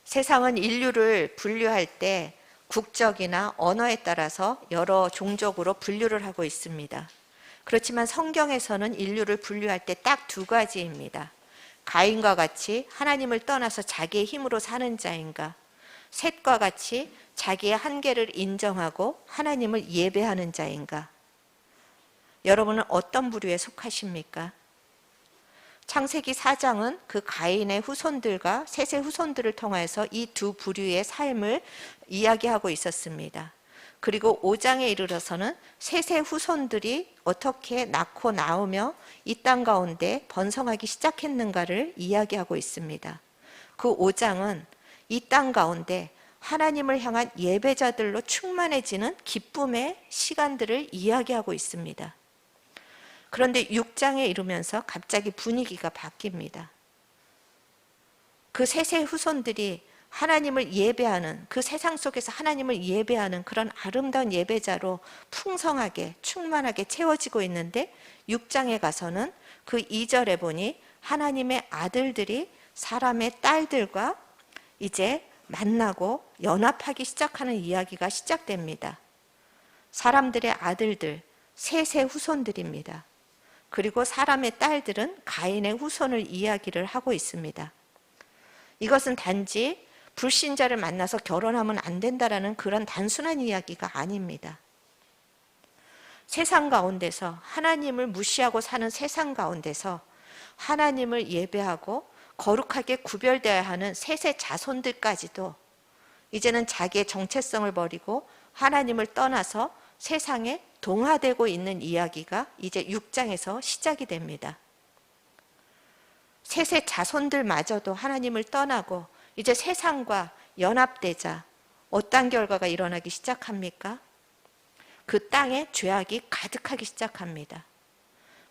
세상은 인류를 분류할 때 국적이나 언어에 따라서 여러 종족으로 분류를 하고 있습니다. 그렇지만 성경에서는 인류를 분류할 때 딱 두 가지입니다. 가인과 같이 하나님을 떠나서 자기의 힘으로 사는 자인가, 셋과 같이 자기의 한계를 인정하고 하나님을 예배하는 자인가. 여러분은 어떤 부류에 속하십니까? 창세기 4장은 그 가인의 후손들과 셋의 후손들을 통해서 이 두 부류의 삶을 이야기하고 있었습니다. 그리고 5장에 이르러서는 셋의 후손들이 어떻게 낳고 나오며 이 땅 가운데 번성하기 시작했는가를 이야기하고 있습니다. 그 5장은 이 땅 가운데 하나님을 향한 예배자들로 충만해지는 기쁨의 시간들을 이야기하고 있습니다. 그런데 6장에 이르면서 갑자기 분위기가 바뀝니다. 그 셋의 후손들이 하나님을 예배하는, 그 세상 속에서 하나님을 예배하는 그런 아름다운 예배자로 풍성하게 충만하게 채워지고 있는데 6장에 가서는 그 2절에 보니 하나님의 아들들이 사람의 딸들과 이제 만나고 연합하기 시작하는 이야기가 시작됩니다. 사람들의 아들들, 셋의 후손들입니다. 그리고 사람의 딸들은 가인의 후손을 이야기를 하고 있습니다. 이것은 단지 불신자를 만나서 결혼하면 안 된다라는 그런 단순한 이야기가 아닙니다. 세상 가운데서 하나님을 무시하고 사는 세상 가운데서 하나님을 예배하고 거룩하게 구별되어야 하는 셋의 자손들까지도 이제는 자기의 정체성을 버리고 하나님을 떠나서 세상에 동화되고 있는 이야기가 이제 6장에서 시작이 됩니다. 셋의 자손들마저도 하나님을 떠나고 이제 세상과 연합되자 어떤 결과가 일어나기 시작합니까? 그 땅에 죄악이 가득하기 시작합니다.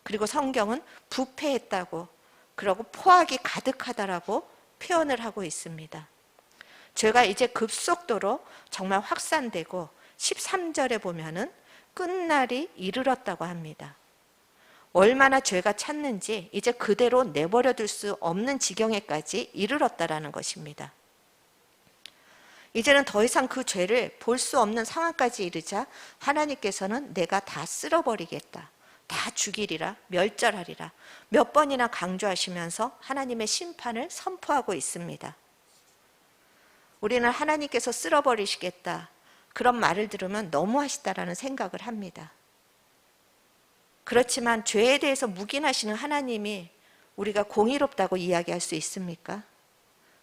그리고 성경은 부패했다고, 그리고 포악이 가득하다라고 표현을 하고 있습니다. 죄가 이제 급속도로 정말 확산되고 13절에 보면은 끝날이 이르렀다고 합니다. 얼마나 죄가 찼는지 이제 그대로 내버려 둘 수 없는 지경에까지 이르렀다라는 것입니다. 이제는 더 이상 그 죄를 볼 수 없는 상황까지 이르자 하나님께서는 내가 다 쓸어버리겠다, 다 죽이리라, 멸절하리라 몇 번이나 강조하시면서 하나님의 심판을 선포하고 있습니다. 우리는 하나님께서 쓸어버리시겠다 그런 말을 들으면 너무하시다라는 생각을 합니다. 그렇지만 죄에 대해서 묵인하시는 하나님이 우리가 공의롭다고 이야기할 수 있습니까?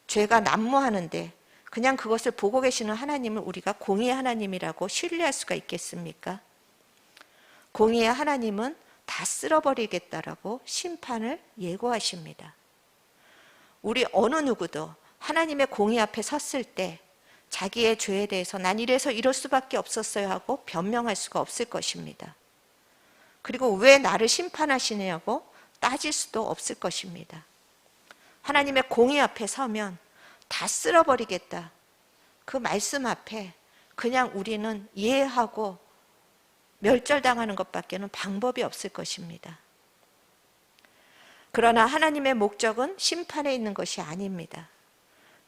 죄가 난무하는데 그냥 그것을 보고 계시는 하나님을 우리가 공의의 하나님이라고 신뢰할 수가 있겠습니까? 공의의 하나님은 다 쓸어버리겠다라고 심판을 예고하십니다. 우리 어느 누구도 하나님의 공의 앞에 섰을 때 자기의 죄에 대해서 난 이래서 이럴 수밖에 없었어요 하고 변명할 수가 없을 것입니다. 그리고 왜 나를 심판하시냐고 따질 수도 없을 것입니다. 하나님의 공의 앞에 서면 다 쓸어버리겠다, 그 말씀 앞에 그냥 우리는 이해하고 멸절당하는 것밖에는 방법이 없을 것입니다. 그러나 하나님의 목적은 심판에 있는 것이 아닙니다.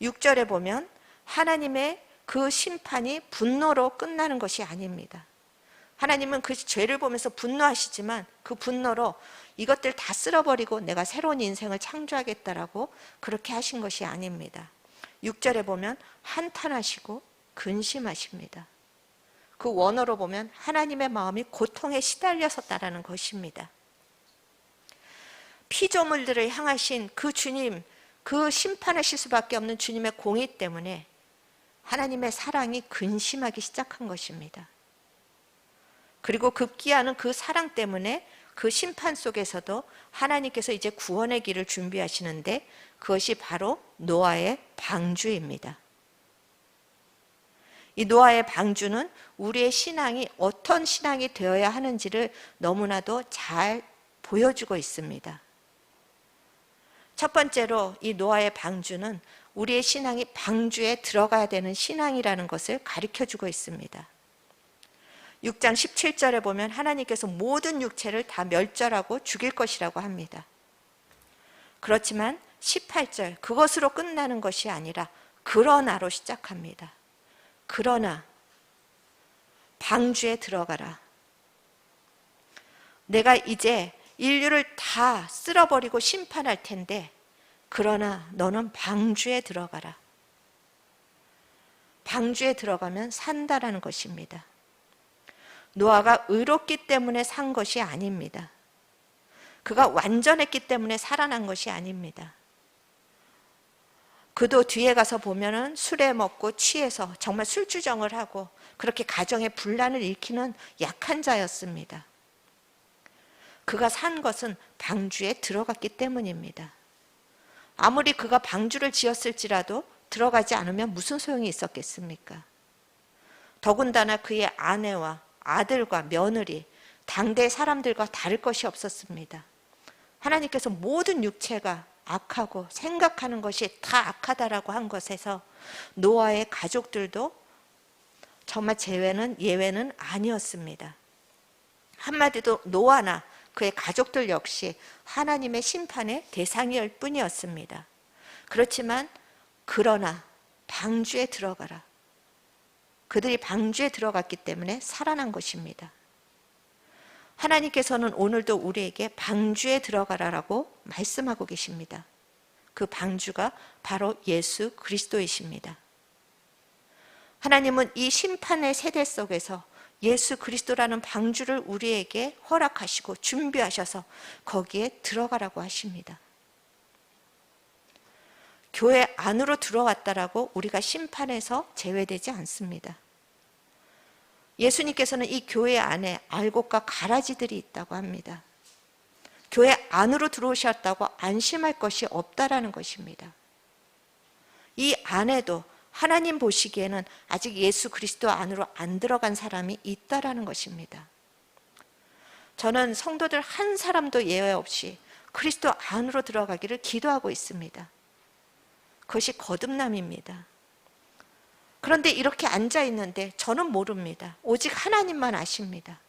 6절에 보면 하나님의 그 심판이 분노로 끝나는 것이 아닙니다. 하나님은 그 죄를 보면서 분노하시지만 그 분노로 이것들 다 쓸어버리고 내가 새로운 인생을 창조하겠다라고 그렇게 하신 것이 아닙니다. 6절에 보면 한탄하시고 근심하십니다. 그 원어로 보면 하나님의 마음이 고통에 시달렸었다라는 것입니다. 피조물들을 향하신 그 주님, 그 심판하실 수밖에 없는 주님의 공의 때문에 하나님의 사랑이 근심하기 시작한 것입니다. 그리고 급기야는 그 사랑 때문에 그 심판 속에서도 하나님께서 이제 구원의 길을 준비하시는데 그것이 바로 노아의 방주입니다. 이 노아의 방주는 우리의 신앙이 어떤 신앙이 되어야 하는지를 너무나도 잘 보여주고 있습니다. 첫 번째로 이 노아의 방주는 우리의 신앙이 방주에 들어가야 되는 신앙이라는 것을 가르쳐주고 있습니다. 6장 17절에 보면 하나님께서 모든 육체를 다 멸절하고 죽일 것이라고 합니다. 그렇지만 18절 그것으로 끝나는 것이 아니라 그러나로 시작합니다. 그러나 방주에 들어가라. 내가 이제 인류를 다 쓸어버리고 심판할 텐데 그러나 너는 방주에 들어가라. 방주에 들어가면 산다라는 것입니다. 노아가 의롭기 때문에 산 것이 아닙니다. 그가 완전했기 때문에 살아난 것이 아닙니다. 그도 뒤에 가서 보면은 술에 먹고 취해서 정말 술주정을 하고 그렇게 가정의 분란을 일으키는 약한 자였습니다. 그가 산 것은 방주에 들어갔기 때문입니다. 아무리 그가 방주를 지었을지라도 들어가지 않으면 무슨 소용이 있었겠습니까? 더군다나 그의 아내와 아들과 며느리, 당대 사람들과 다를 것이 없었습니다. 하나님께서 모든 육체가 악하고 생각하는 것이 다 악하다라고 한 것에서 노아의 가족들도 정말 예외는 아니었습니다. 한마디로 노아나 그의 가족들 역시 하나님의 심판의 대상일 뿐이었습니다. 그렇지만 그러나 방주에 들어가라. 그들이 방주에 들어갔기 때문에 살아난 것입니다. 하나님께서는 오늘도 우리에게 방주에 들어가라라고 말씀하고 계십니다. 그 방주가 바로 예수 그리스도이십니다. 하나님은 이 심판의 세대 속에서 예수 그리스도라는 방주를 우리에게 허락하시고 준비하셔서 거기에 들어가라고 하십니다. 교회 안으로 들어왔다라고 우리가 심판에서 제외되지 않습니다. 예수님께서는 이 교회 안에 알곡과 가라지들이 있다고 합니다. 교회 안으로 들어오셨다고 안심할 것이 없다라는 것입니다. 이 안에도 하나님 보시기에는 아직 예수 그리스도 안으로 안 들어간 사람이 있다라는 것입니다. 저는 성도들 한 사람도 예외 없이 그리스도 안으로 들어가기를 기도하고 있습니다. 그것이 거듭남입니다. 그런데 이렇게 앉아 있는데 저는 모릅니다. 오직 하나님만 아십니다.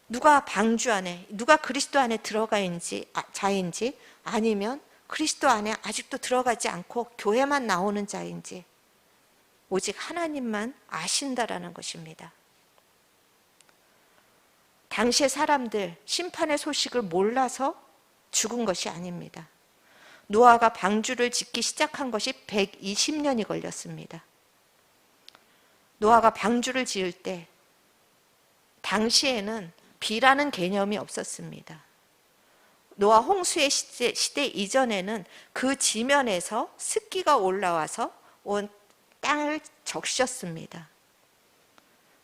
누가 방주 안에, 누가 그리스도 안에 들어가 있는지, 자인지, 아니면 그리스도 안에 아직도 들어가지 않고 교회만 나오는 자인지 오직 하나님만 아신다라는 것입니다. 당시의 사람들 심판의 소식을 몰라서 죽은 것이 아닙니다. 노아가 방주를 짓기 시작한 것이 120년이 걸렸습니다. 노아가 방주를 지을 때 당시에는 비라는 개념이 없었습니다. 노아 홍수의 시대 이전에는 그 지면에서 습기가 올라와서 온 땅을 적셨습니다.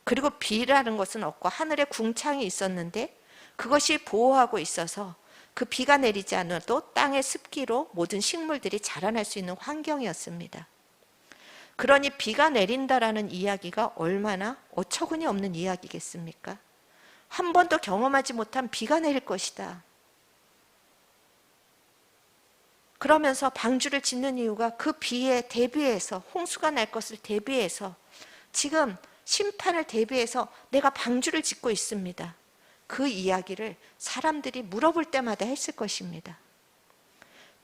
그리고 비라는 것은 없고 하늘에 궁창이 있었는데 그것이 보호하고 있어서 그 비가 내리지 않아도 땅의 습기로 모든 식물들이 자라날 수 있는 환경이었습니다. 그러니 비가 내린다라는 이야기가 얼마나 어처구니 없는 이야기겠습니까? 한 번도 경험하지 못한 비가 내릴 것이다. 그러면서 방주를 짓는 이유가 그 비에 대비해서 홍수가 날 것을 대비해서 지금 심판을 대비해서 내가 방주를 짓고 있습니다. 그 이야기를 사람들이 물어볼 때마다 했을 것입니다.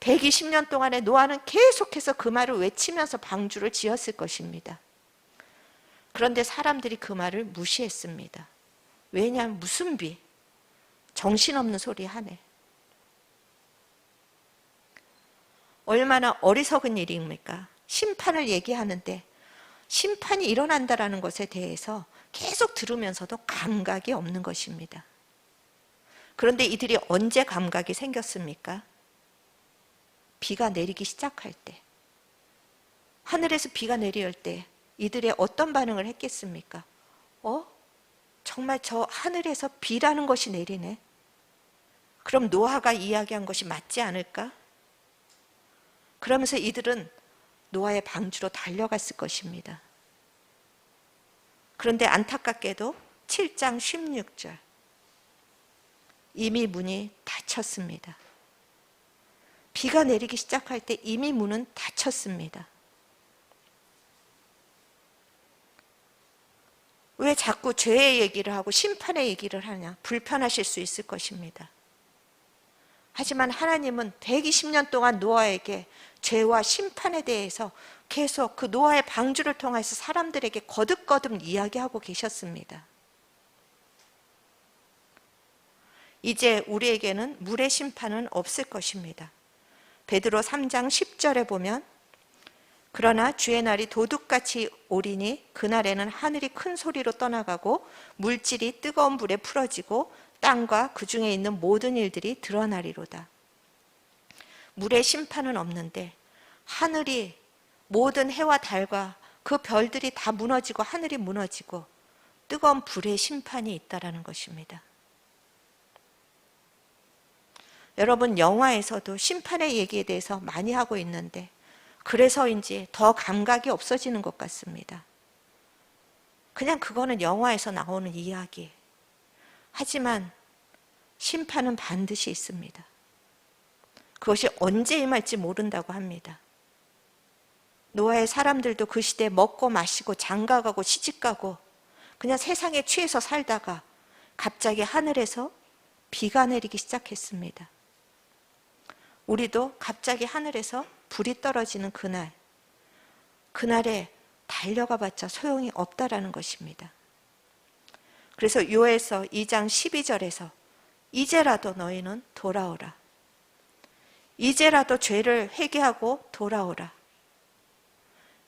120년 동안에 노아는 계속해서 그 말을 외치면서 방주를 지었을 것입니다. 그런데 사람들이 그 말을 무시했습니다. 왜냐하면 무슨 비? 정신없는 소리 하네. 얼마나 어리석은 일입니까? 심판을 얘기하는데 심판이 일어난다라는 것에 대해서 계속 들으면서도 감각이 없는 것입니다. 그런데 이들이 언제 감각이 생겼습니까? 비가 내리기 시작할 때, 하늘에서 비가 내릴 때 이들의 어떤 반응을 했겠습니까? 정말 저 하늘에서 비라는 것이 내리네. 그럼 노아가 이야기한 것이 맞지 않을까? 그러면서 이들은 노아의 방주로 달려갔을 것입니다. 그런데 안타깝게도 7장 16절 이미 문이 닫혔습니다. 비가 내리기 시작할 때 이미 문은 닫혔습니다. 왜 자꾸 죄의 얘기를 하고 심판의 얘기를 하냐? 불편하실 수 있을 것입니다. 하지만 하나님은 120년 동안 노아에게 죄와 심판에 대해서 계속 그 노아의 방주를 통해서 사람들에게 거듭거듭 이야기하고 계셨습니다. 이제 우리에게는 물의 심판은 없을 것입니다. 베드로 3장 10절에 보면 그러나 주의 날이 도둑같이 오리니 그날에는 하늘이 큰 소리로 떠나가고 물질이 뜨거운 불에 풀어지고 땅과 그 중에 있는 모든 일들이 드러나리로다. 물의 심판은 없는데 하늘이 모든 해와 달과 그 별들이 다 무너지고 하늘이 무너지고 뜨거운 불의 심판이 있다라는 것입니다. 여러분, 영화에서도 심판의 얘기에 대해서 많이 하고 있는데 그래서인지 더 감각이 없어지는 것 같습니다. 그냥 그거는 영화에서 나오는 이야기. 하지만 심판은 반드시 있습니다. 그것이 언제 임할지 모른다고 합니다. 노아의 사람들도 그 시대에 먹고 마시고 장가가고 시집가고 그냥 세상에 취해서 살다가 갑자기 하늘에서 비가 내리기 시작했습니다. 우리도 갑자기 하늘에서 불이 떨어지는 그날에 달려가 봤자 소용이 없다라는 것입니다. 그래서 요에서 2장 12절에서 이제라도 너희는 돌아오라. 이제라도 죄를 회개하고 돌아오라.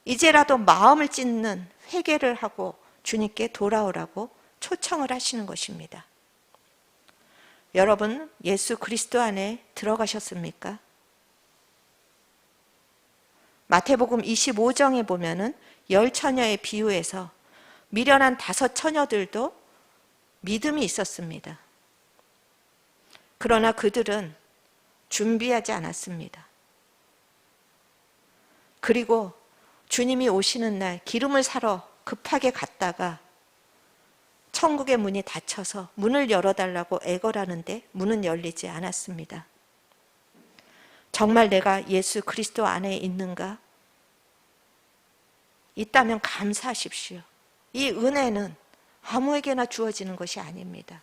이제라도 마음을 찢는 회개를 하고 주님께 돌아오라고 초청을 하시는 것입니다. 여러분, 예수 그리스도 안에 들어가셨습니까? 마태복음 25장에 보면은 10처녀의 비유에서 미련한 5처녀들도 믿음이 있었습니다. 그러나 그들은 준비하지 않았습니다. 그리고 주님이 오시는 날 기름을 사러 급하게 갔다가 천국의 문이 닫혀서 문을 열어달라고 애걸하는데 문은 열리지 않았습니다. 정말 내가 예수 그리스도 안에 있는가? 있다면 감사하십시오. 이 은혜는 아무에게나 주어지는 것이 아닙니다.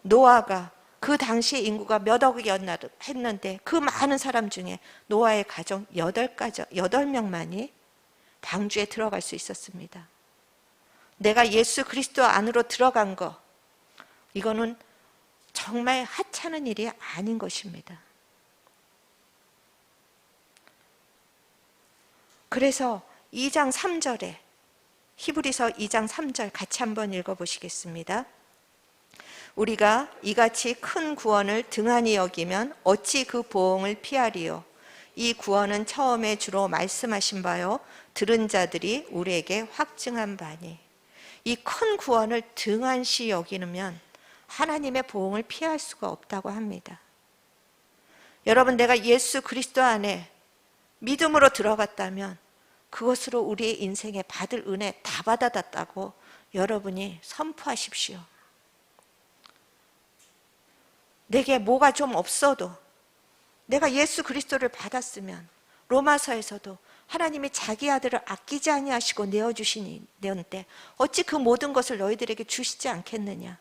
노아가 그 당시에 인구가 몇 억이었나 했는데 그 많은 사람 중에 노아의 가정 8명만이 방주에 들어갈 수 있었습니다. 내가 예수 그리스도 안으로 들어간 거, 이거는 정말 하찮은 일이 아닌 것입니다. 그래서 2장 3절에 히브리서 2장 3절 같이 한번 읽어보시겠습니다. 우리가 이같이 큰 구원을 등한히 여기면 어찌 그 보응을 피하리요. 이 구원은 처음에 주로 말씀하신 바요 들은 자들이 우리에게 확증한 바니. 이 큰 구원을 등한시 여기면 하나님의 보응을 피할 수가 없다고 합니다. 여러분, 내가 예수 그리스도 안에 믿음으로 들어갔다면 그것으로 우리의 인생에 받을 은혜 다 받아놨다고 여러분이 선포하십시오. 내게 뭐가 좀 없어도 내가 예수 그리스도를 받았으면 로마서에서도 하나님이 자기 아들을 아끼지 아니하시고 내어주시는데 어찌 그 모든 것을 너희들에게 주시지 않겠느냐.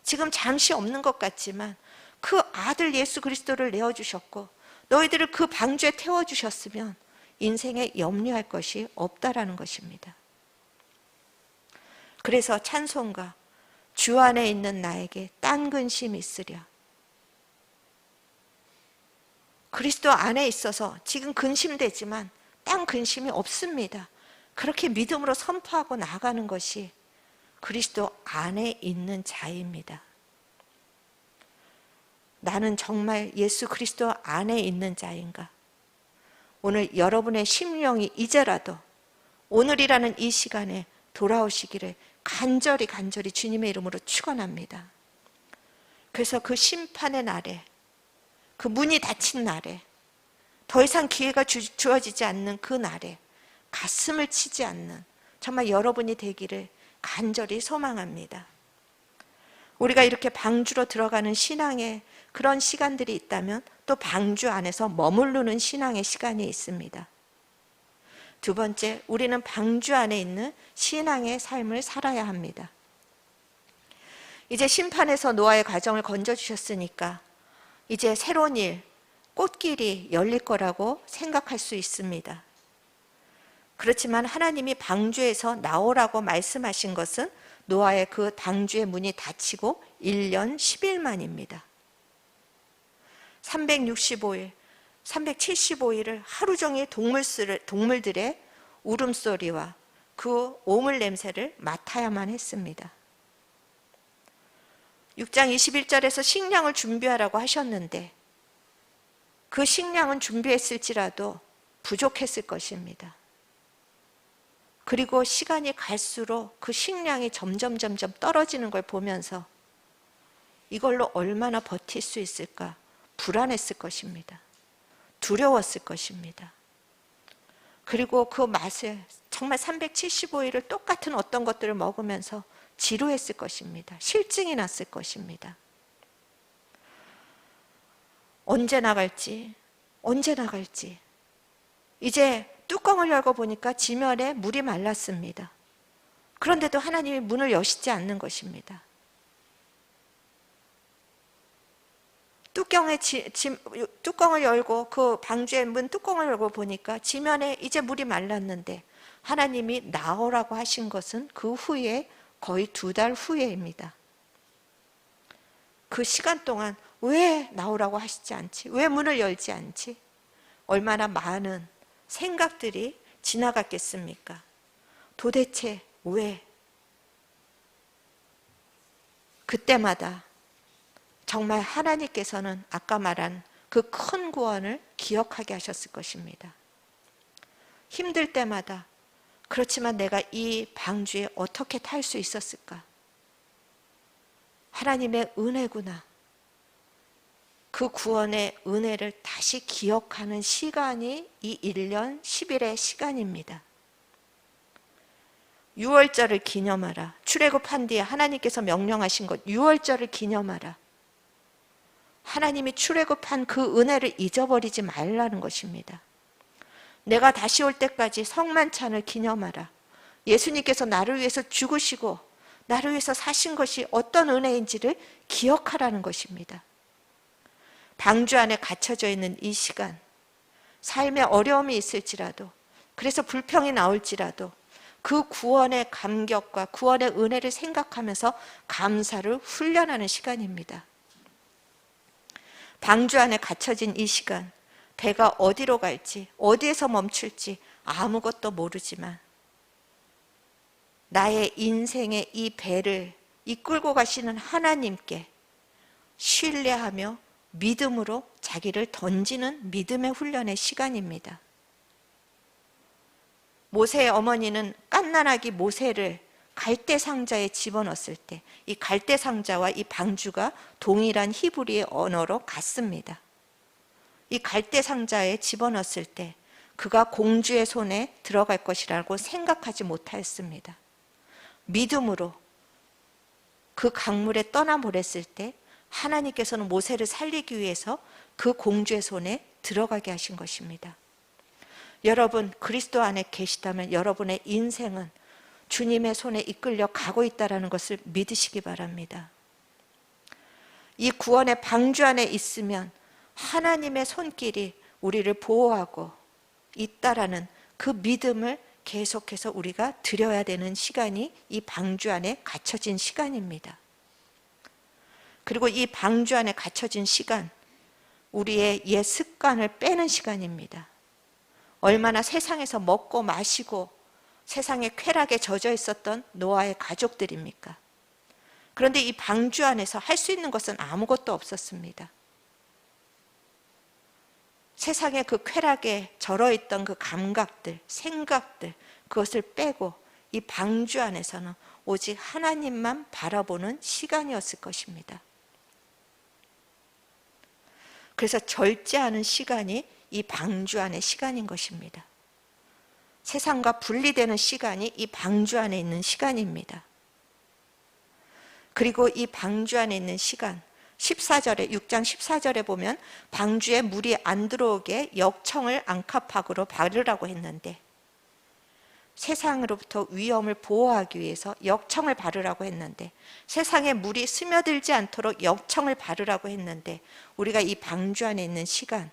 지금 잠시 없는 것 같지만 그 아들 예수 그리스도를 내어주셨고 너희들을 그 방주에 태워주셨으면 인생에 염려할 것이 없다라는 것입니다. 그래서 찬송가 주 안에 있는 나에게 딴 근심이 있으랴. 그리스도 안에 있어서 지금 근심되지만 딴 근심이 없습니다. 그렇게 믿음으로 선포하고 나가는 것이 그리스도 안에 있는 자입니다. 나는 정말 예수 그리스도 안에 있는 자인가? 오늘 여러분의 심령이 이제라도 오늘이라는 이 시간에 돌아오시기를 간절히 주님의 이름으로 축원합니다. 그래서 그 심판의 날에, 그 문이 닫힌 날에, 더 이상 기회가 주어지지 않는 그 날에 가슴을 치지 않는 정말 여러분이 되기를 간절히 소망합니다. 우리가 이렇게 방주로 들어가는 신앙의 그런 시간들이 있다면 또 방주 안에서 머무르는 신앙의 시간이 있습니다. 두 번째, 우리는 방주 안에 있는 신앙의 삶을 살아야 합니다. 이제 심판에서 노아의 가정을 건져주셨으니까 이제 새로운 일, 꽃길이 열릴 거라고 생각할 수 있습니다. 그렇지만 하나님이 방주에서 나오라고 말씀하신 것은 노아의 그 방주의 문이 닫히고 1년 10일 만입니다. 365일, 375일을 하루 종일 동물들의 울음소리와 그 오물 냄새를 맡아야만 했습니다. 6장 21절에서 식량을 준비하라고 하셨는데 그 식량은 준비했을지라도 부족했을 것입니다. 그리고 시간이 갈수록 그 식량이 점점 떨어지는 걸 보면서 이걸로 얼마나 버틸 수 있을까 불안했을 것입니다. 두려웠을 것입니다. 그리고 그 맛을 정말 375일을 똑같은 어떤 것들을 먹으면서 지루했을 것입니다. 실증이 났을 것입니다. 언제 나갈지 이제 뚜껑을 열고 보니까 지면에 물이 말랐습니다. 그런데도 하나님이 문을 여시지 않는 것입니다. 뚜껑을 열고 그 방주의 문 뚜껑을 열고 보니까 지면에 이제 물이 말랐는데 하나님이 나오라고 하신 것은 그 후에 거의 2달 후에입니다. 그 시간 동안 왜 나오라고 하시지 않지? 왜 문을 열지 않지? 얼마나 많은 생각들이 지나갔겠습니까? 도대체 왜? 그때마다 정말 하나님께서는 아까 말한 그 큰 구원을 기억하게 하셨을 것입니다. 힘들 때마다 그렇지만 내가 이 방주에 어떻게 탈 수 있었을까? 하나님의 은혜구나. 그 구원의 은혜를 다시 기억하는 시간이 이 1년 10일의 시간입니다. 6월절을 기념하라. 출애굽한 뒤에 하나님께서 명령하신 것 6월절을 기념하라. 하나님이 출애굽한 그 은혜를 잊어버리지 말라는 것입니다. 내가 다시 올 때까지 성만찬을 기념하라. 예수님께서 나를 위해서 죽으시고 나를 위해서 사신 것이 어떤 은혜인지를 기억하라는 것입니다. 방주 안에 갇혀져 있는 이 시간, 삶에 어려움이 있을지라도, 그래서 불평이 나올지라도 그 구원의 감격과 구원의 은혜를 생각하면서 감사를 훈련하는 시간입니다. 방주 안에 갇혀진 이 시간, 배가 어디로 갈지, 어디에서 멈출지 아무것도 모르지만 나의 인생의 이 배를 이끌고 가시는 하나님께 신뢰하며 믿음으로 자기를 던지는 믿음의 훈련의 시간입니다. 모세의 어머니는 갓난아기 모세를 갈대 상자에 집어넣었을 때 이 갈대 상자와 이 방주가 동일한 히브리의 언어로 같습니다. 이 갈대 상자에 집어넣었을 때 그가 공주의 손에 들어갈 것이라고 생각하지 못하였습니다. 믿음으로 그 강물에 떠나보냈을 때 하나님께서는 모세를 살리기 위해서 그 공주의 손에 들어가게 하신 것입니다. 여러분 그리스도 안에 계시다면 여러분의 인생은 주님의 손에 이끌려 가고 있다는 것을 믿으시기 바랍니다. 이 구원의 방주 안에 있으면 하나님의 손길이 우리를 보호하고 있다라는 그 믿음을 계속해서 우리가 드려야 되는 시간이 이 방주 안에 갇혀진 시간입니다. 그리고 이 방주 안에 갇혀진 시간, 우리의 옛 습관을 빼는 시간입니다. 얼마나 세상에서 먹고 마시고 세상의 쾌락에 젖어 있었던 노아의 가족들입니까? 그런데 이 방주 안에서 할 수 있는 것은 아무것도 없었습니다. 세상의 그 쾌락에 절어있던 그 감각들, 생각들, 그것을 빼고 이 방주 안에서는 오직 하나님만 바라보는 시간이었을 것입니다. 그래서 절제하는 시간이 이 방주 안의 시간인 것입니다. 세상과 분리되는 시간이 이 방주 안에 있는 시간입니다. 그리고 이 방주 안에 있는 시간, 14절에 6장 14절에 보면 방주에 물이 안 들어오게 역청을 앙카팍으로 바르라고 했는데 세상으로부터 위험을 보호하기 위해서 역청을 바르라고 했는데 세상에 물이 스며들지 않도록 역청을 바르라고 했는데 우리가 이 방주 안에 있는 시간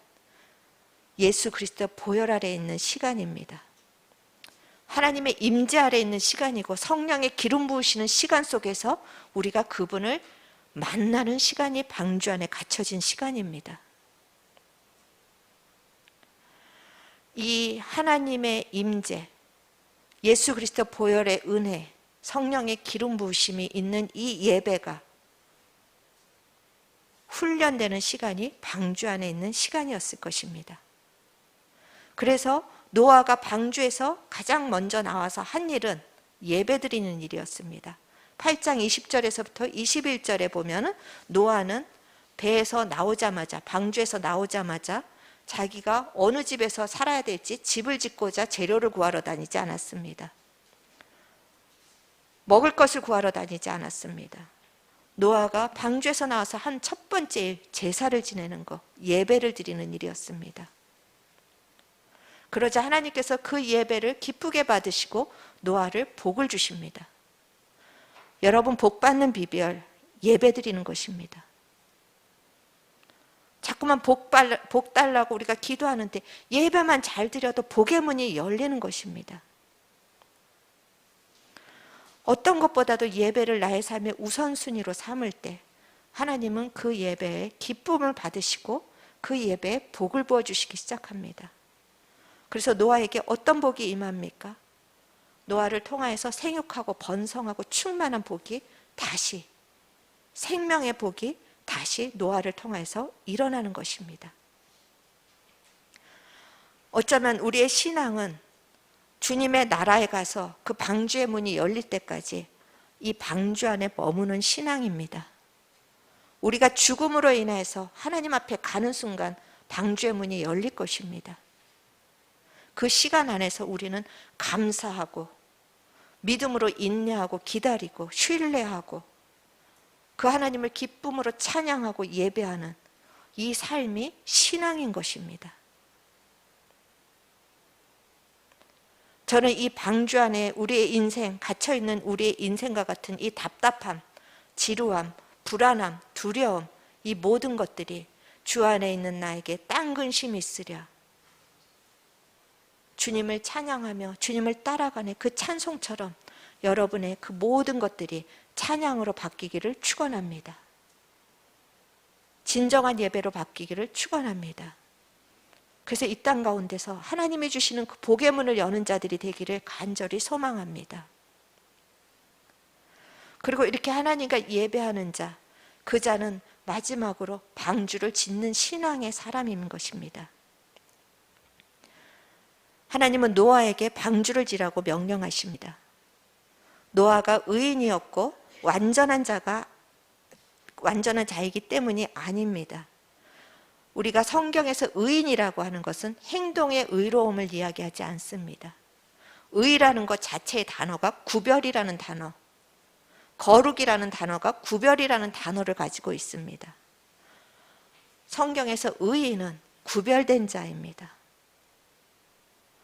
예수 그리스도 보혈 아래에 있는 시간입니다. 하나님의 임재 아래 있는 시간이고 성령의 기름 부으시는 시간 속에서 우리가 그분을 만나는 시간이 방주 안에 갇혀진 시간입니다. 이 하나님의 임재, 예수 그리스도 보혈의 은혜, 성령의 기름 부으심이 있는 이 예배가 훈련되는 시간이 방주 안에 있는 시간이었을 것입니다. 그래서 노아가 방주에서 가장 먼저 나와서 한 일은 예배드리는 일이었습니다. 8장 20절에서부터 21절에 보면 노아는 배에서 나오자마자, 방주에서 나오자마자 자기가 어느 집에서 살아야 될지 집을 짓고자 재료를 구하러 다니지 않았습니다. 먹을 것을 구하러 다니지 않았습니다. 노아가 방주에서 나와서 한 첫 번째 일, 제사를 지내는 것, 예배를 드리는 일이었습니다. 그러자 하나님께서 그 예배를 기쁘게 받으시고 노아를 복을 주십니다. 여러분, 복 받는 비결, 예배 드리는 것입니다. 자꾸만 복 달라고 우리가 기도하는데 예배만 잘 드려도 복의 문이 열리는 것입니다. 어떤 것보다도 예배를 나의 삶의 우선순위로 삼을 때 하나님은 그 예배에 기쁨을 받으시고 그 예배에 복을 부어주시기 시작합니다. 그래서 노아에게 어떤 복이 임합니까? 노아를 통하여서 생육하고 번성하고 충만한 복이 다시, 생명의 복이 다시 노아를 통해서 일어나는 것입니다. 어쩌면 우리의 신앙은 주님의 나라에 가서 그 방주의 문이 열릴 때까지 이 방주 안에 머무는 신앙입니다. 우리가 죽음으로 인해서 하나님 앞에 가는 순간 방주의 문이 열릴 것입니다. 그 시간 안에서 우리는 감사하고 믿음으로 인내하고 기다리고 신뢰하고 그 하나님을 기쁨으로 찬양하고 예배하는 이 삶이 신앙인 것입니다. 저는 이 방주 안에 우리의 인생, 갇혀있는 우리의 인생과 같은 이 답답함, 지루함, 불안함, 두려움, 이 모든 것들이 주 안에 있는 나에게 딴 근심이 있으랴 주님을 찬양하며 주님을 따라가는 그 찬송처럼 여러분의 그 모든 것들이 찬양으로 바뀌기를 축원합니다. 진정한 예배로 바뀌기를 축원합니다. 그래서 이 땅 가운데서 하나님이 주시는 그 복의 문을 여는 자들이 되기를 간절히 소망합니다. 그리고 이렇게 하나님과 예배하는 자, 그 자는 마지막으로 방주를 짓는 신앙의 사람인 것입니다. 하나님은 노아에게 방주를 지라고 명령하십니다. 노아가 의인이었고 완전한 자이기 때문이 아닙니다. 우리가 성경에서 의인이라고 하는 것은 행동의 의로움을 이야기하지 않습니다. 의라는 것 자체의 단어가 구별이라는 단어, 거룩이라는 단어가 구별이라는 단어를 가지고 있습니다. 성경에서 의인은 구별된 자입니다.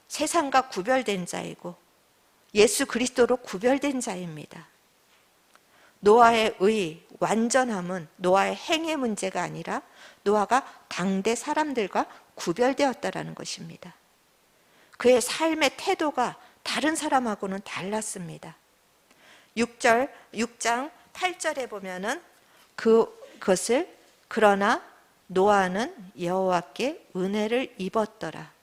세상과 구별된 자이고 예수 그리스도로 구별된 자입니다. 노아의 의, 완전함은 노아의 행의 문제가 아니라 노아가 당대 사람들과 구별되었다라는 것입니다. 그의 삶의 태도가 다른 사람하고는 달랐습니다. 6장 8절에 보면은 그것을 그러나 노아는 여호와께 은혜를 입었더라.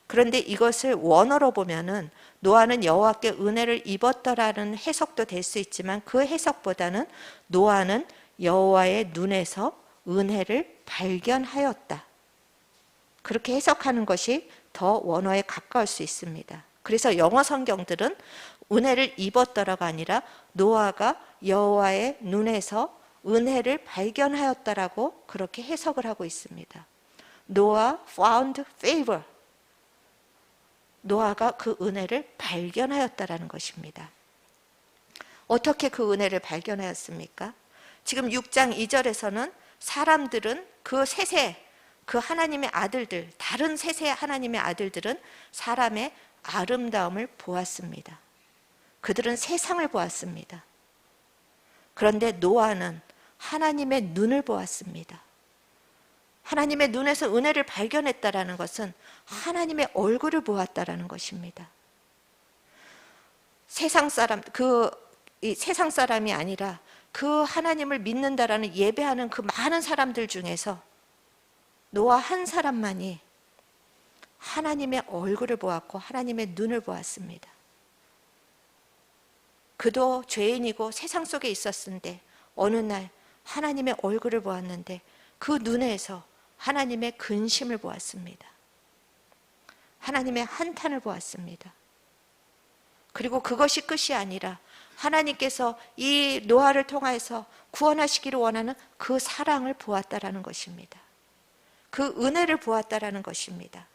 그런데 이것을 원어로 보면은 노아는 여호와께 은혜를 입었더라는 해석도 될 수 있지만 그 해석보다는 노아는 여호와의 눈에서 은혜를 발견하였다. 그렇게 해석하는 것이 더 원어에 가까울 수 있습니다. 그래서 영어 성경들은 은혜를 입었더라가 아니라 노아가 여호와의 눈에서 은혜를 발견하였다라고 그렇게 해석을 하고 있습니다. 노아 found favor. 노아가 그 은혜를 발견하였다라는 것입니다. 어떻게 그 은혜를 발견하였습니까? 지금 6장 2절에서는 사람들은 그 하나님의 아들들, 다른 셋의 하나님의 아들들은 사람의 아름다움을 보았습니다. 그들은 세상을 보았습니다. 그런데 노아는 하나님의 눈을 보았습니다. 하나님의 눈에서 은혜를 발견했다라는 것은 하나님의 얼굴을 보았다라는 것입니다. 세상 사람이 아니라 그 하나님을 믿는다라는 예배하는 그 많은 사람들 중에서 노아 한 사람만이 하나님의 얼굴을 보았고 하나님의 눈을 보았습니다. 그도 죄인이고 세상 속에 있었는데 어느 날 하나님의 얼굴을 보았는데 그 눈에서 하나님의 근심을 보았습니다. 하나님의 한탄을 보았습니다. 그리고 그것이 끝이 아니라 하나님께서 이 노아를 통해서 구원하시기를 원하는 그 사랑을 보았다라는 것입니다. 그 은혜를 보았다라는 것입니다.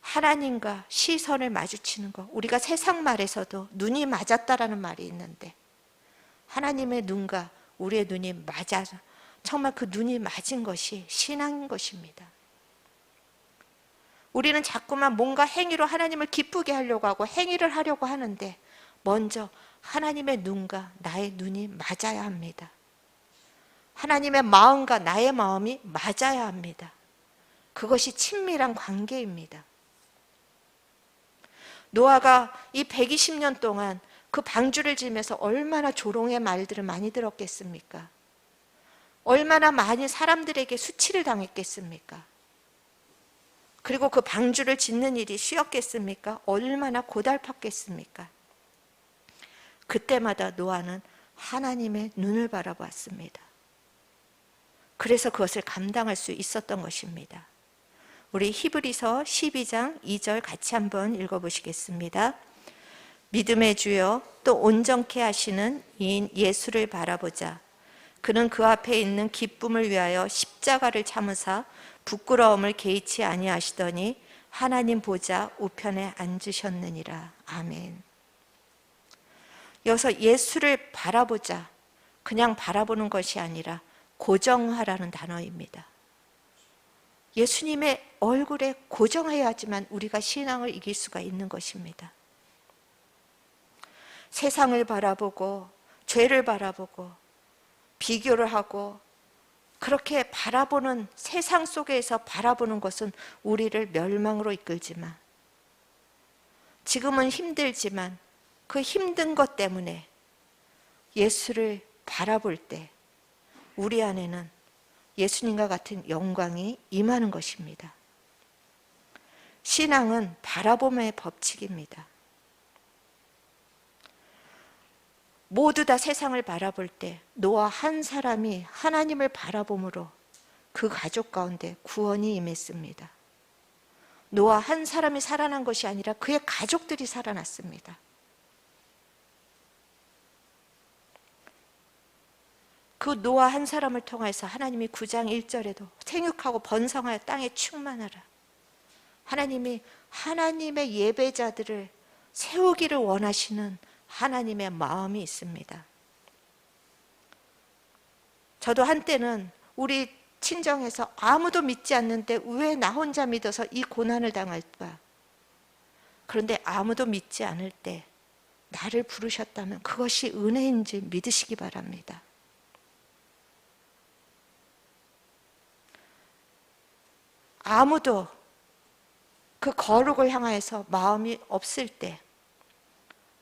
하나님과 시선을 마주치는 것, 우리가 세상 말에서도 눈이 맞았다라는 말이 있는데 하나님의 눈과 우리의 눈이 맞아서 정말 그 눈이 맞은 것이 신앙인 것입니다. 우리는 자꾸만 뭔가 행위로 하나님을 기쁘게 하려고 하고 행위를 하려고 하는데 먼저 하나님의 눈과 나의 눈이 맞아야 합니다. 하나님의 마음과 나의 마음이 맞아야 합니다. 그것이 친밀한 관계입니다. 노아가 이 120년 동안 그 방주를 지으면서 얼마나 조롱의 말들을 많이 들었겠습니까? 얼마나 많이 사람들에게 수치를 당했겠습니까? 그리고 그 방주를 짓는 일이 쉬웠겠습니까? 얼마나 고달팠겠습니까? 그때마다 노아는 하나님의 눈을 바라보았습니다. 그래서 그것을 감당할 수 있었던 것입니다. 우리 히브리서 12장 2절 같이 한번 읽어보시겠습니다. 믿음의 주여 또 온전케 하시는 이인 예수를 바라보자. 그는 그 앞에 있는 기쁨을 위하여 십자가를 참으사 부끄러움을 개의치 아니하시더니 하나님 보좌 우편에 앉으셨느니라. 아멘. 여기서 예수를 바라보자, 그냥 바라보는 것이 아니라 고정하라는 단어입니다. 예수님의 얼굴에 고정해야지만 우리가 신앙을 이길 수가 있는 것입니다. 세상을 바라보고 죄를 바라보고 비교를 하고 그렇게 바라보는 세상 속에서 바라보는 것은 우리를 멸망으로 이끌지만 지금은 힘들지만 그 힘든 것 때문에 예수를 바라볼 때 우리 안에는 예수님과 같은 영광이 임하는 것입니다. 신앙은 바라봄의 법칙입니다. 모두 다 세상을 바라볼 때 노아 한 사람이 하나님을 바라봄으로 그 가족 가운데 구원이 임했습니다. 노아 한 사람이 살아난 것이 아니라 그의 가족들이 살아났습니다. 그 노아 한 사람을 통해서 하나님이 9장 1절에도 생육하고 번성하여 땅에 충만하라. 하나님이 하나님의 예배자들을 세우기를 원하시는 하나님의 마음이 있습니다. 저도 한때는 우리 친정에서 아무도 믿지 않는데 왜 나 혼자 믿어서 이 고난을 당할까? 그런데 아무도 믿지 않을 때 나를 부르셨다면 그것이 은혜인지 믿으시기 바랍니다. 아무도 그 거룩을 향해서 마음이 없을 때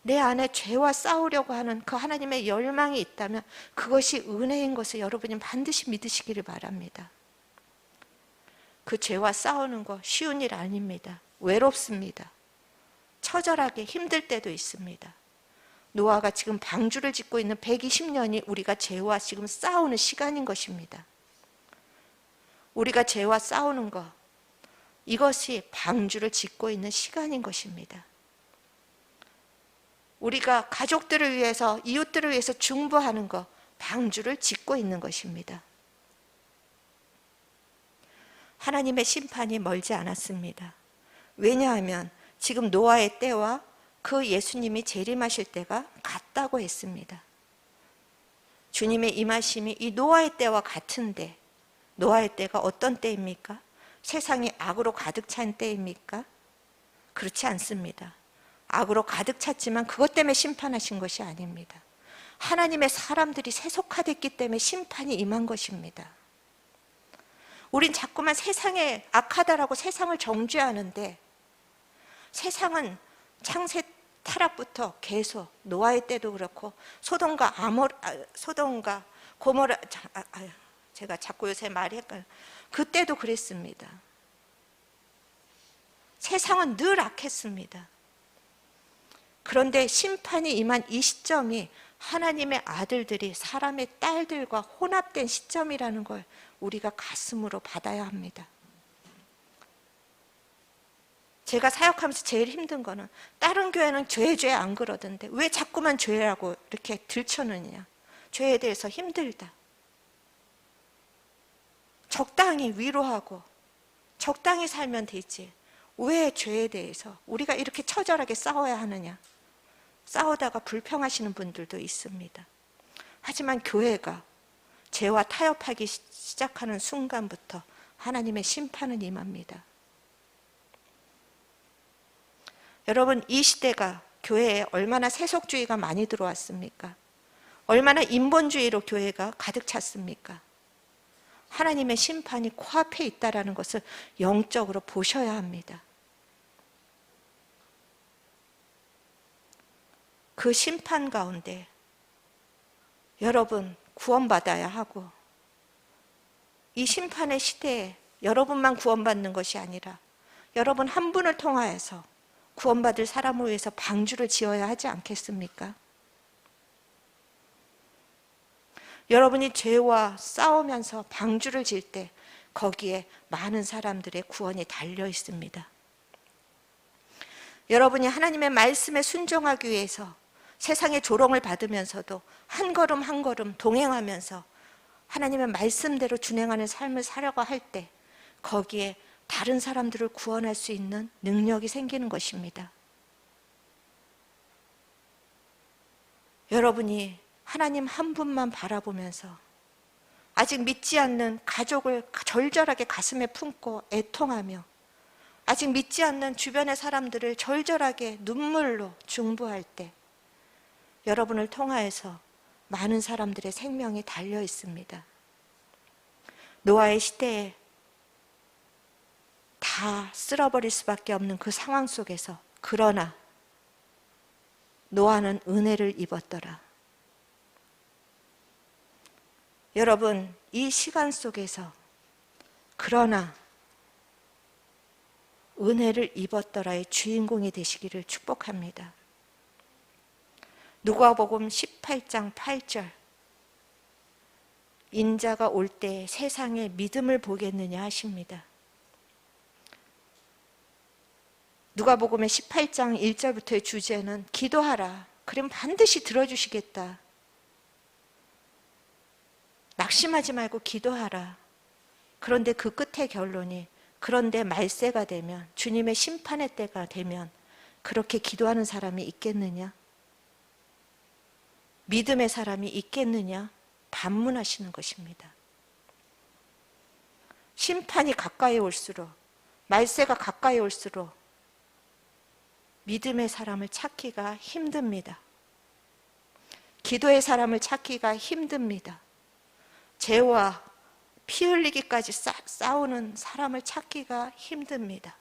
내 안에 죄와 싸우려고 하는 그 하나님의 열망이 있다면 그것이 은혜인 것을 여러분이 반드시 믿으시기를 바랍니다. 그 죄와 싸우는 거 쉬운 일 아닙니다. 외롭습니다. 처절하게 힘들 때도 있습니다. 노아가 지금 방주를 짓고 있는 120년이 우리가 죄와 지금 싸우는 시간인 것입니다. 우리가 죄와 싸우는 것, 이것이 방주를 짓고 있는 시간인 것입니다. 우리가 가족들을 위해서, 이웃들을 위해서 중보하는 것, 방주를 짓고 있는 것입니다. 하나님의 심판이 멀지 않았습니다. 왜냐하면 지금 노아의 때와 그 예수님이 재림하실 때가 같다고 했습니다. 주님의 임하심이 이 노아의 때와 같은데 노아의 때가 어떤 때입니까? 세상이 악으로 가득 찬 때입니까? 그렇지 않습니다. 악으로 가득 찼지만 그것 때문에 심판하신 것이 아닙니다. 하나님의 사람들이 세속화됐기 때문에 심판이 임한 것입니다. 우린 자꾸만 세상에 악하다라고 세상을 정죄하는데, 세상은 창세 타락부터 계속 노아의 때도 그렇고 소돔과 고모라, 제가 자꾸 요새 말이 헷갈려요. 그때도 그랬습니다. 세상은 늘 악했습니다. 그런데 심판이 임한 이 시점이 하나님의 아들들이 사람의 딸들과 혼합된 시점이라는 걸 우리가 가슴으로 받아야 합니다. 제가 사역하면서 제일 힘든 거는, 다른 교회는 죄 안 그러던데 왜 자꾸만 죄라고 이렇게 들춰느냐. 죄에 대해서 힘들다. 적당히 위로하고 적당히 살면 되지, 왜 죄에 대해서 우리가 이렇게 처절하게 싸워야 하느냐. 싸우다가 불평하시는 분들도 있습니다. 하지만 교회가 죄와 타협하기 시작하는 순간부터 하나님의 심판은 임합니다. 여러분, 이 시대가 교회에 얼마나 세속주의가 많이 들어왔습니까? 얼마나 인본주의로 교회가 가득 찼습니까? 하나님의 심판이 코앞에 있다는 것을 영적으로 보셔야 합니다. 그 심판 가운데 여러분 구원받아야 하고, 이 심판의 시대에 여러분만 구원받는 것이 아니라 여러분 한 분을 통하여서 구원받을 사람을 위해서 방주를 지어야 하지 않겠습니까? 여러분이 죄와 싸우면서 방주를 질 때 거기에 많은 사람들의 구원이 달려 있습니다. 여러분이 하나님의 말씀에 순종하기 위해서 세상의 조롱을 받으면서도 한 걸음 한 걸음 동행하면서 하나님의 말씀대로 준행하는 삶을 살려고 할 때 거기에 다른 사람들을 구원할 수 있는 능력이 생기는 것입니다. 여러분이 하나님 한 분만 바라보면서 아직 믿지 않는 가족을 절절하게 가슴에 품고 애통하며, 아직 믿지 않는 주변의 사람들을 절절하게 눈물로 중보할 때 여러분을 통하여서 많은 사람들의 생명이 달려 있습니다. 노아의 시대에 다 쓸어버릴 수밖에 없는 그 상황 속에서, 그러나 노아는 은혜를 입었더라. 여러분, 이 시간 속에서 그러나 은혜를 입었더라의 주인공이 되시기를 축복합니다. 누가복음 18장 8절, 인자가 올 때 세상에 믿음을 보겠느냐 하십니다. 누가복음의 18장 1절부터의 주제는 기도하라, 그럼 반드시 들어주시겠다. 낙심하지 말고 기도하라. 그런데 그 끝의 결론이, 그런데 말세가 되면, 주님의 심판의 때가 되면 그렇게 기도하는 사람이 있겠느냐? 믿음의 사람이 있겠느냐? 반문하시는 것입니다. 심판이 가까이 올수록, 말세가 가까이 올수록 믿음의 사람을 찾기가 힘듭니다. 기도의 사람을 찾기가 힘듭니다. 죄와 피 흘리기까지 싸우는 사람을 찾기가 힘듭니다.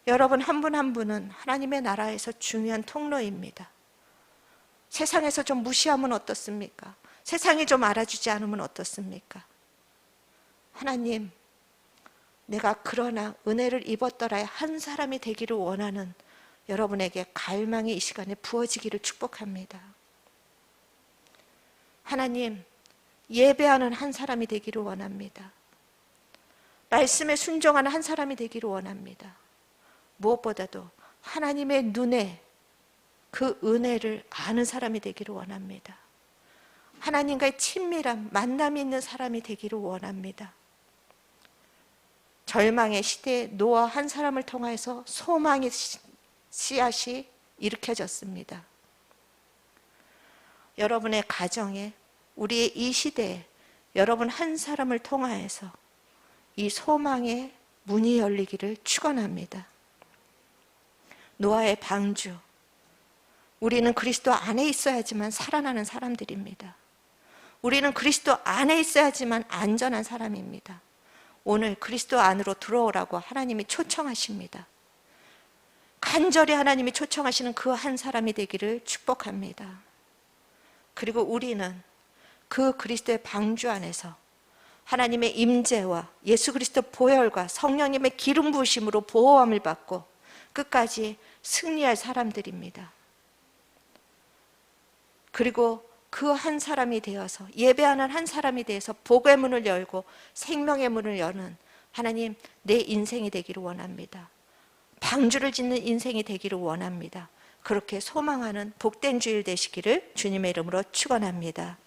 여러분 한 분 한 분은 하나님의 나라에서 중요한 통로입니다. 세상에서 좀 무시하면 어떻습니까? 세상이 좀 알아주지 않으면 어떻습니까? 하나님, 내가 그러나 은혜를 입었더라의 한 사람이 되기를 원하는 여러분에게 갈망이 이 시간에 부어지기를 축복합니다. 하나님, 예배하는 한 사람이 되기를 원합니다. 말씀에 순종하는 한 사람이 되기를 원합니다. 무엇보다도 하나님의 눈에 그 은혜를 아는 사람이 되기를 원합니다. 하나님과의 친밀한 만남이 있는 사람이 되기를 원합니다. 절망의 시대에 노아 한 사람을 통해서 소망의 씨앗이 일으켜졌습니다. 여러분의 가정에, 우리의 이 시대에 여러분 한 사람을 통하여서 이 소망의 문이 열리기를 축원합니다. 노아의 방주, 우리는 그리스도 안에 있어야지만 살아나는 사람들입니다. 우리는 그리스도 안에 있어야지만 안전한 사람입니다. 오늘 그리스도 안으로 들어오라고 하나님이 초청하십니다. 간절히 하나님이 초청하시는 그 한 사람이 되기를 축복합니다. 그리고 우리는 그 그리스도의 방주 안에서 하나님의 임재와 예수 그리스도 보혈과 성령님의 기름 부으심으로 보호함을 받고 끝까지 승리할 사람들입니다. 그리고 그 한 사람이 되어서 예배하는 한 사람이 되어서 복의 문을 열고 생명의 문을 여는 하나님, 내 인생이 되기를 원합니다. 방주를 짓는 인생이 되기를 원합니다. 그렇게 소망하는 복된 주일 되시기를 주님의 이름으로 축원합니다.